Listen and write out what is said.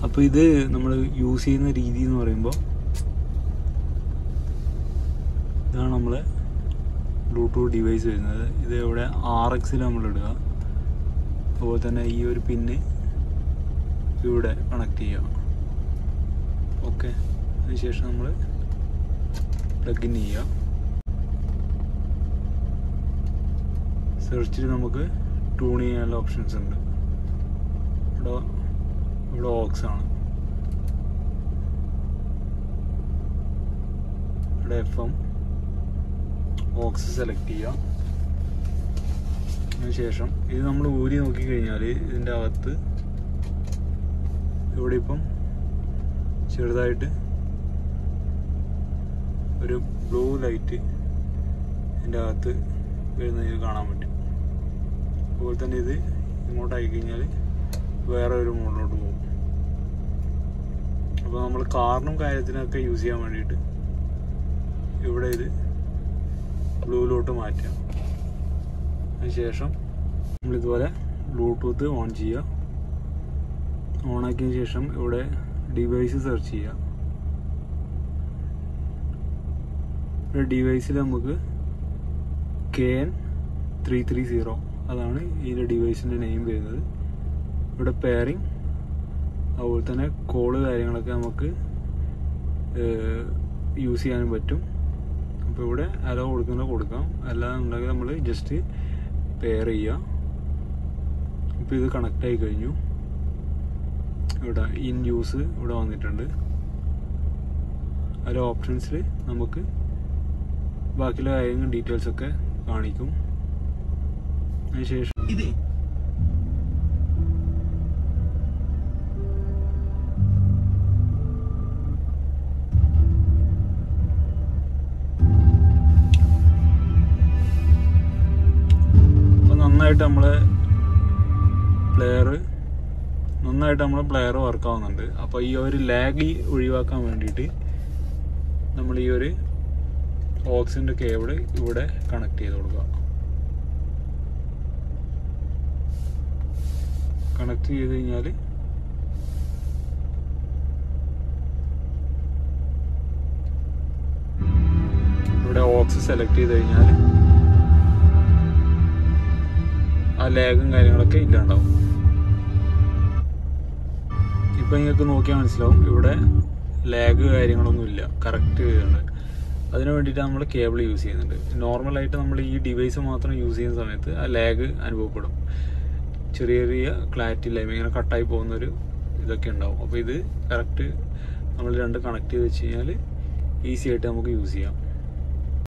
അപ്പോൾ ഇത് നമ്മൾ യൂസ് ചെയ്യുന്ന രീതി എന്ന് പറയുമ്പോൾ ഇതാണ് നമ്മളെ ബ്ലൂടൂത്ത് ഡിവൈസ് വരുന്നത്. ഇത് ഇവിടെ RX നമ്മൾ ഇടുക. അതുപോലെ തന്നെ ഈ ഒരു പിന്ന് ഇവിടെ കണക്ട് ചെയ്യുക. ഓക്കെ, അതിനുശേഷം നമ്മൾ പ്ലഗ് ഇൻ ചെയ്യുക. സെർച്ചിൽ നമുക്ക് ട്യൂൺ ചെയ്യാനുള്ള ഓപ്ഷൻസ് ഉണ്ട്. ഇവിടെ ഓക്സ് ആണ്, ഇവിടെ FM ഓക്സ് സെലക്ട് ചെയ്യുക. അതിനുശേഷം ഇത് നമ്മൾ ഊരി നോക്കിക്കഴിഞ്ഞാൽ ഇതിൻ്റെ അകത്ത് ഇവിടെ ഇപ്പം ചെറുതായിട്ട് ഒരു ബ്ലൂ ലൈറ്റ് ഇതിൻ്റെ അകത്ത് വരുന്നതിന് കാണാൻ പറ്റും. അതുപോലെ തന്നെ ഇത് ഇങ്ങോട്ടായി കഴിഞ്ഞാൽ വേറെ ഒരു മോഡിലോട്ട് പോകും. അപ്പോൾ നമ്മൾ കാറിനും കാര്യത്തിനൊക്കെ യൂസ് ചെയ്യാൻ വേണ്ടിയിട്ട് ഇവിടെ ഇത് ബ്ലൂയിലോട്ട് മാറ്റാം. അതിനുശേഷം നമ്മളിതുപോലെ ബ്ലൂടൂത്ത് ഓൺ ചെയ്യുക. ഓണാക്കിയതിന് ശേഷം ഇവിടെ ഡിവൈസ് സെർച്ച് ചെയ്യുക. ഇവിടെ ഡിവൈസിൽ നമുക്ക് KN330 അതാണ് ഇതിൻ്റെ ഡിവൈസിൻ്റെ നെയിം വരുന്നത്. ഇവിടെ പെയറിങ്, അതുപോലെ തന്നെ കോള് കാര്യങ്ങളൊക്കെ നമുക്ക് യൂസ് ചെയ്യാനും പറ്റും. അപ്പോൾ ഇവിടെ അലോ കൊടുക്കാം, അല്ലാന്നുണ്ടെങ്കിൽ നമ്മൾ ജസ്റ്റ് പെയർ ചെയ്യുക. ഇപ്പോൾ ഇത് കണക്റ്റ് ആയി കഴിഞ്ഞു. ഇവിടെ ഇൻ യൂസ് ഇവിടെ വന്നിട്ടുണ്ട്. അതിൽ ഓപ്ഷൻസിൽ നമുക്ക് ബാക്കിയുള്ള കാര്യങ്ങൾ ഡീറ്റെയിൽസൊക്കെ കാണിക്കും. അതിനുശേഷം നന്നായിട്ട് നമ്മളെ പ്ലെയർ വർക്ക് ആവുന്നുണ്ട്. അപ്പോൾ ഈ ഒരു ലാഗ് ഒഴിവാക്കാൻ വേണ്ടിയിട്ട് നമ്മൾ ഈ ഒരു ഓക്സിൻ്റെ കേബിൾ ഇവിടെ കണക്ട് ചെയ്ത് കൊടുക്കുക. കണക്ട് ചെയ്ത് കഴിഞ്ഞാൽ ഇവിടെ ഓക്സ് സെലക്ട് ചെയ്ത് കഴിഞ്ഞാൽ ആ ലാഗും കാര്യങ്ങളൊക്കെ ഇല്ലാണ്ടാവും. ഇപ്പം നിങ്ങൾക്ക് നോക്കിയാൽ മനസ്സിലാവും ഇവിടെ ലാഗ് കാര്യങ്ങളൊന്നുമില്ല, കറക്റ്റ് ചെയ്യുന്നുണ്ട്. അതിന് വേണ്ടിയിട്ട് നമ്മൾ കേബിൾ യൂസ് ചെയ്യുന്നുണ്ട്. നോർമലായിട്ട് നമ്മൾ ഈ ഡിവൈസ് മാത്രം യൂസ് ചെയ്യുന്ന സമയത്ത് ആ ലാഗ് അനുഭവപ്പെടും. ചെറിയ ചെറിയ ക്ലാരിറ്റി ഇല്ലായ്മ, ഇങ്ങനെ കട്ടായി പോകുന്നൊരു ഇതൊക്കെ ഉണ്ടാവും. അപ്പോൾ ഇത് കറക്റ്റ് നമ്മൾ രണ്ട് കണക്ട് ചെയ്ത് വെച്ച് കഴിഞ്ഞാൽ ഈസി ആയിട്ട് നമുക്ക് യൂസ് ചെയ്യാം.